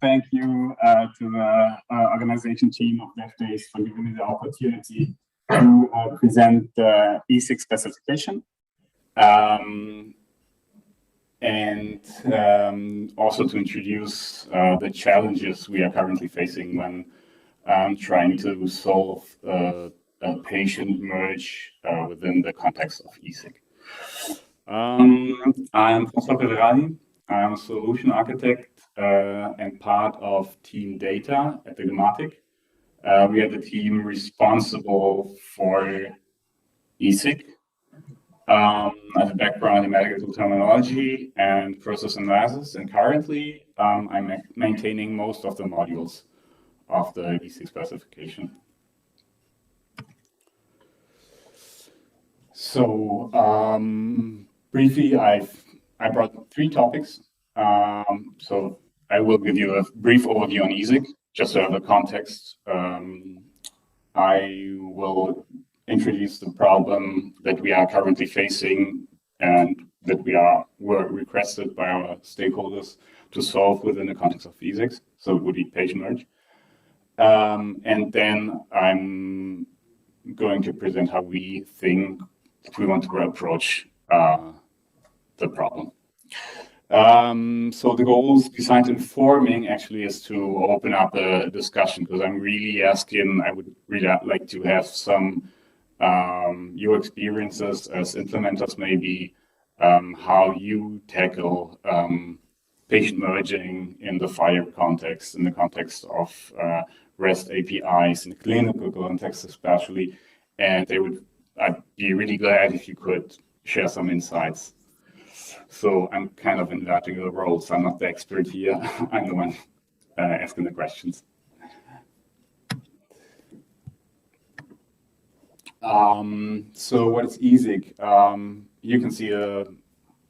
thank you to the organization team of DevDays for giving me the opportunity to present the ISiK specification. And also to introduce the challenges we are currently facing when trying to solve a patient merge within the context of ISiK. I'm François Peverali. I'm a solution architect and part of team data at the Gematik. We are the team responsible for ISiK. I have a background in medical terminology and process analysis, and currently I'm maintaining most of the modules of the ISiK specification. So briefly, I brought 3 topics. So I will give you a brief overview on ISiK, just to have a context. I will introduce the problem that we are currently facing and that were requested by our stakeholders to solve within the context of ISiK. So it would be patient merge. And then I'm going to present how we think we want to approach the problem. So the goals besides informing actually is to open up a discussion, because I'm really asking, I would really like to have some your experiences as implementers, maybe how you tackle patient merging in the FHIR context, in the context of REST APIs, in the clinical context especially. And I'd be really glad if you could share some insights. So I'm kind of inverting the roles. I'm not the expert here. I'm the one asking the questions. So what is ISiK? You can see a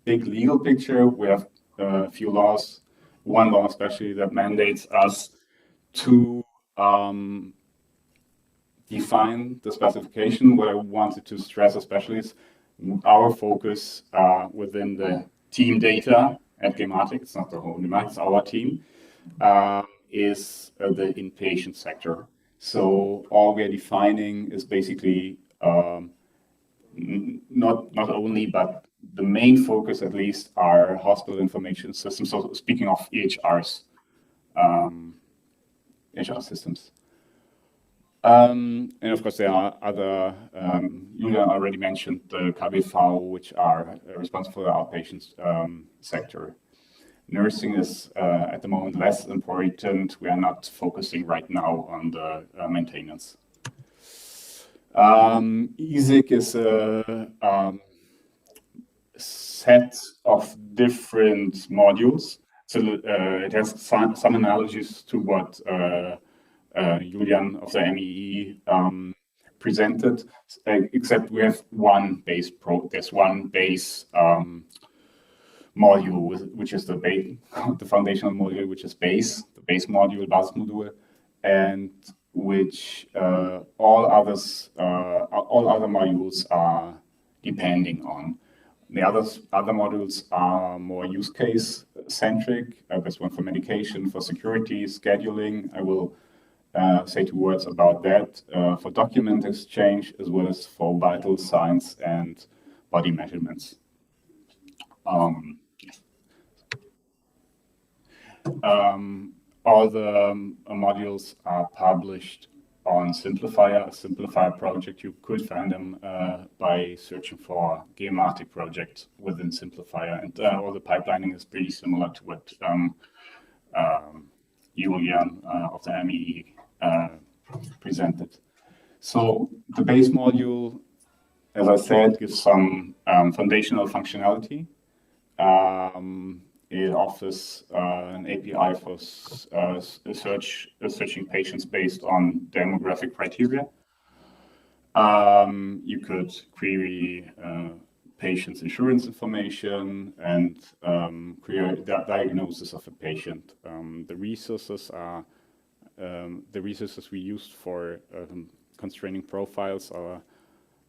big legal picture. We have a few laws, one law especially that mandates us to define the specification. What I wanted to stress especially is our focus within the team data at Gematik, it's not the whole Gematik, it's our team, is the inpatient sector. So all we're defining is basically not only, but the main focus at least are hospital information systems. So speaking of EHRs, HR systems. And of course, there are other, Julian already mentioned the KBV, which are responsible for the outpatient sector. Nursing is at the moment less important. We are not focusing right now on the maintenance. ISiK is a set of different modules. So it has some analogies to what Julian of the MEE presented, except we have one base there's one base module, which is the foundational module, which is base, the base module, Basismodul, and which all other modules are depending on. The other modules are more use case centric. There's one for medication, for security, scheduling. I will say 2 words about that, for document exchange, as well as for vital signs and body measurements. All the modules are published on Simplifier, a Simplifier project. You could find them by searching for Gematik project within Simplifier, and all the pipelining is pretty similar to what Julian of the MEE presented. So the base module, as I said, gives some foundational functionality. It offers an API for searching patients based on demographic criteria. You could query patient's insurance information and create the diagnosis of a patient. The resources we used for constraining profiles are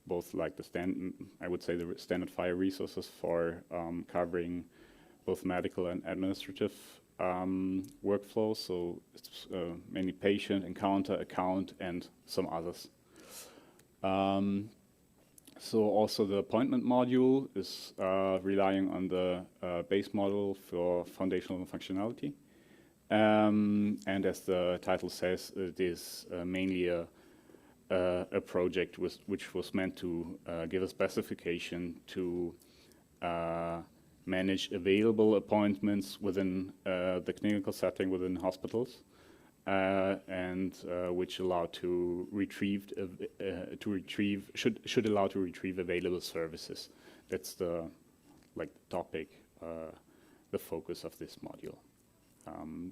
both like the standard FHIR resources for covering both medical and administrative workflow, so it's mainly patient, encounter, account, and some others. So also the appointment module is relying on the base model for foundational functionality. And as the title says, it is mainly a project which was meant to give a specification to manage available appointments within the clinical setting within hospitals, and which allow to retrieve should allow to retrieve available services. That's the topic, the focus of this module.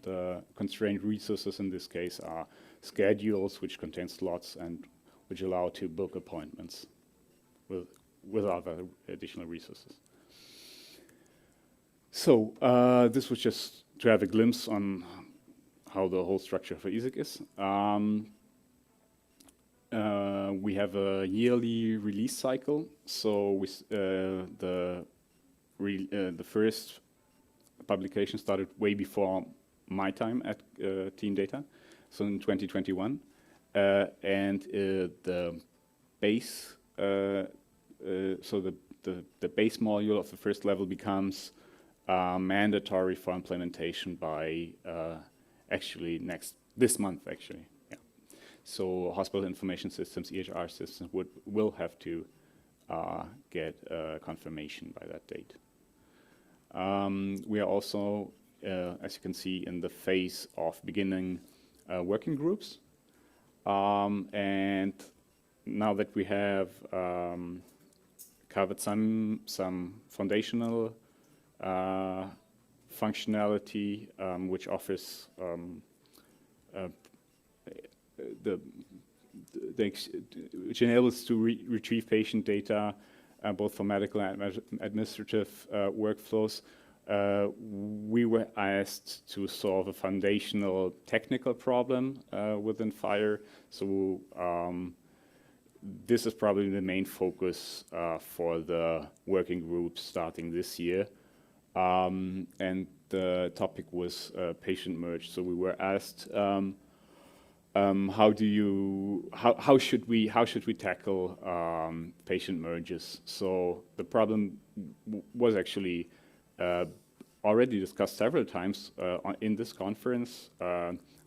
The constrained resources in this case are schedules, which contain slots and which allow to book appointments with other additional resources. So this was just to have a glimpse on how the whole structure for ISiK is. We have a yearly release cycle. So the first publication started way before my time at Team Data, so in 2021. And the base, so the base module of the first level becomes mandatory for implementation by actually this month actually. Yeah. So hospital information systems, EHR systems will have to get confirmation by that date. We are also, as you can see, in the phase of beginning working groups. And now that we have covered some foundational functionality, which offers which enables to retrieve patient data, both for medical and administrative workflows. We were asked to solve a foundational technical problem within FHIR. So this is probably the main focus for the working group starting this year. And the topic was patient merge. So we were asked, how should we tackle patient merges? So the problem was actually already discussed several times in this conference.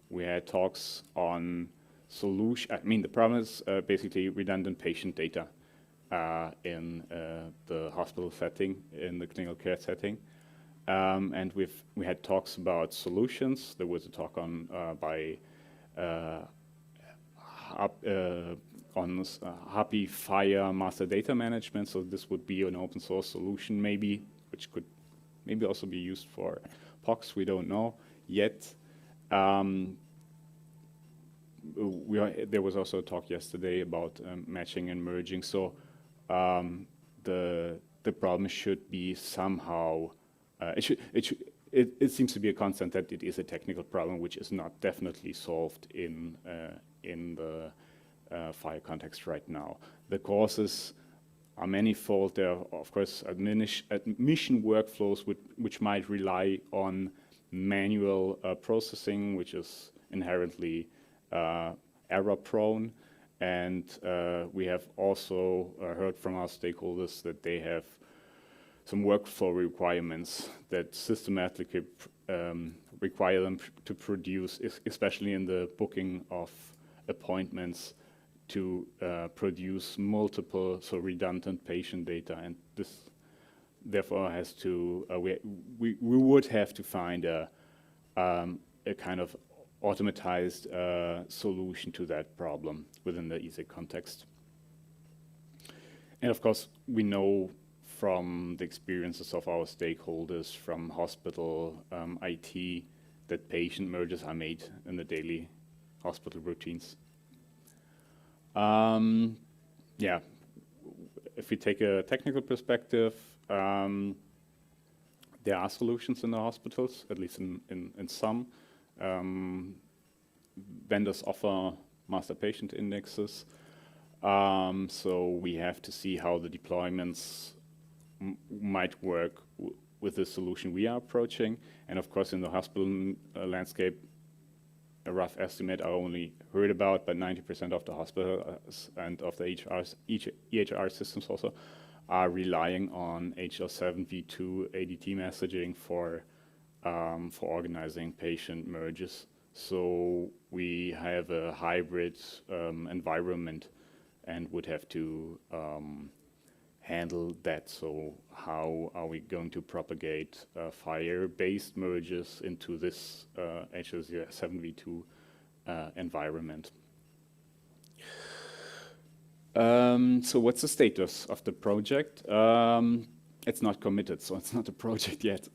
We had talks on solution. I mean, the problem is basically redundant patient data in the hospital setting, in the clinical care setting. And we had talks about solutions. There was a talk on by Happy FHIR master data management. So this would be an open source solution, maybe, which could maybe also be used for POCs. We don't know yet. There was also a talk yesterday about matching and merging. So the problem should be somehow. It seems to be a constant that it is a technical problem which is not definitely solved in the FHIR context right now. The causes are manifold. There are, of course, admission workflows which might rely on manual processing, which is inherently error-prone. And we have also heard from our stakeholders that they have some workflow requirements that systematically require them to produce, especially in the booking of appointments, to produce multiple, so redundant patient data. And this therefore has to, we would have to find a kind of automatized solution to that problem within the ISiK context. And of course, we know from the experiences of our stakeholders from hospital IT that patient mergers are made in the daily hospital routines. Yeah, if we take a technical perspective, there are solutions in the hospitals, at least in some. Vendors offer master patient indexes. So we have to see how the deployments might work with the solution we are approaching. And of course, in the hospital landscape, a rough estimate I only heard about, but 90% of the hospitals and of the EHR systems also are relying on HL7v2 ADT messaging for organizing patient merges. So we have a hybrid environment and would have to handle that. So how are we going to propagate FHIR-based merges into this HL7v2 environment? So what's the status of the project? It's not committed, so it's not a project yet.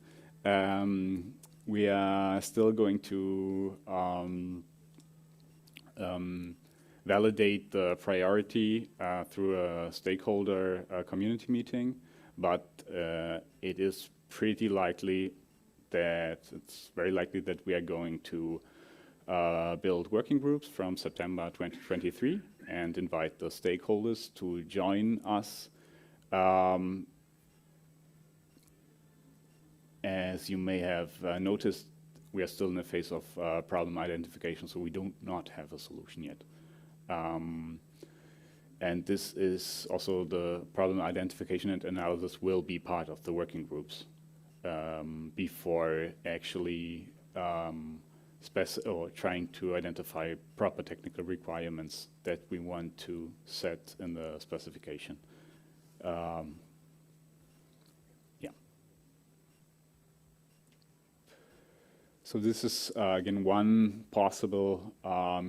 We are still going to validate the priority through a stakeholder community meeting, but it is pretty likely that it's very likely that we are going to build working groups from September 2023 and invite the stakeholders to join us. As you may have noticed, we are still in a phase of problem identification, so we do not have a solution yet. And this is also the problem identification and analysis will be part of the working groups before actually trying to identify proper technical requirements that we want to set in the specification. So this is, again, one possible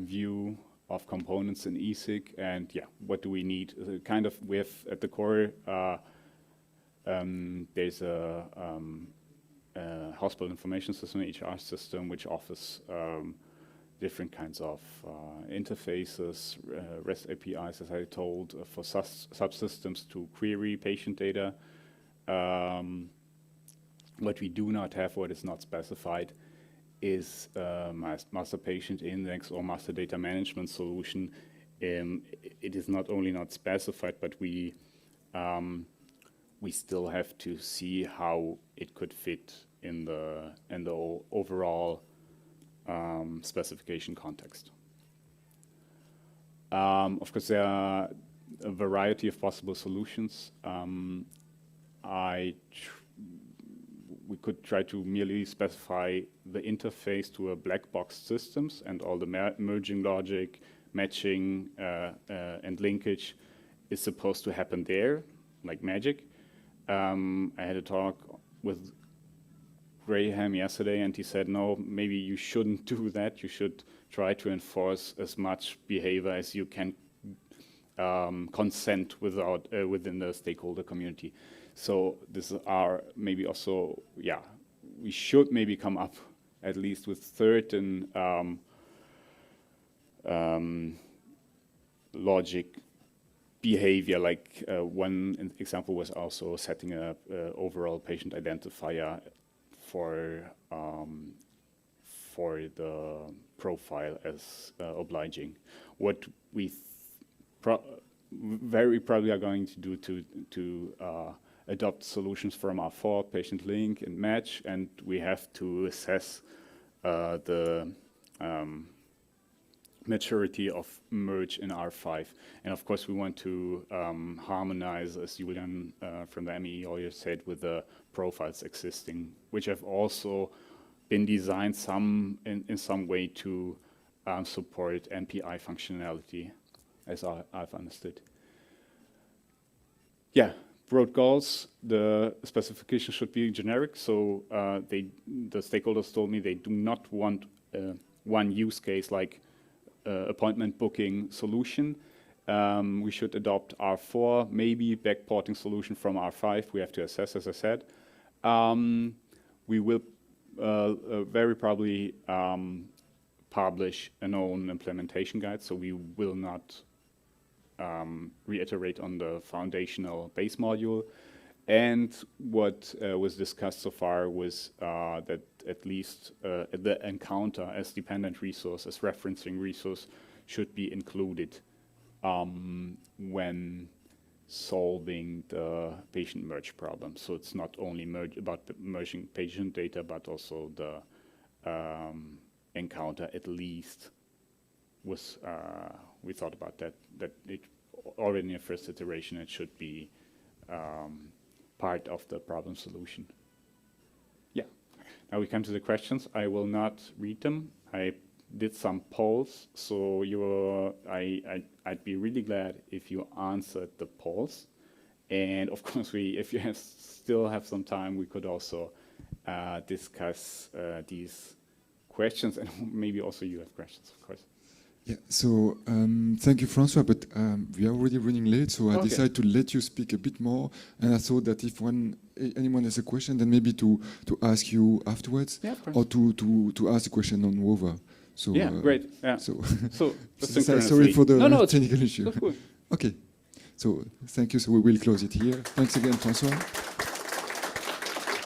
view of components in ISiK, and what do we need? Kind of, we have at the core, there's a hospital information system, HR system, which offers different kinds of interfaces, REST APIs, as I told, for subsystems to query patient data. What we do not have, what is not specified, is master patient index or master data management solution. It is not only not specified, but we still have to see how it could fit in the overall specification context. Of course, there are a variety of possible solutions. We could try to merely specify the interface to a black box systems and all the merging logic, matching, and linkage is supposed to happen there, like magic. I had a talk with Graham yesterday, and he said, no, maybe you shouldn't do that. You should try to enforce as much behavior as you can consent within the stakeholder community. So this are maybe also, we should maybe come up at least with certain logic behavior. Like one example was also setting up overall patient identifier for the profile as obliging. What we very probably are going to do to adopt solutions from R4, patient link and match, and we have to assess the maturity of merge in R5. And of course, we want to harmonize, as Julian from the ME earlier said, with the profiles existing, which have also been designed in some way to support MPI functionality, as I've understood. Broad goals, the specification should be generic, so the stakeholders told me they do not want one use case like appointment booking solution. We should adopt R4, maybe backporting solution from R5. We have to assess, as I said. We will very probably publish an own implementation guide, so we will not reiterate on the foundational base module. And what was discussed so far was that at least the encounter as dependent resource, as referencing resource, should be included when solving the patient merge problem. So it's not only about merging patient data, but also the encounter at least was, we thought about that it already in the first iteration, it should be part of the problem solution. Yeah. Now we come to the questions. I will not read them. I did some polls, so I'd be really glad if you answered the polls. And of course, if you still have some time, we could also discuss these questions, and maybe also you have questions, of course. Yeah, so thank you, François, but we are already running late, so I decided to let you speak a bit more, and I thought that if anyone has a question, then maybe to ask you afterwards, or to ask a question on Rover. So, yeah, great. Yeah. So sorry for the no, technical issue. Cool. Okay, so thank you. So we will close it here. Thanks again, François.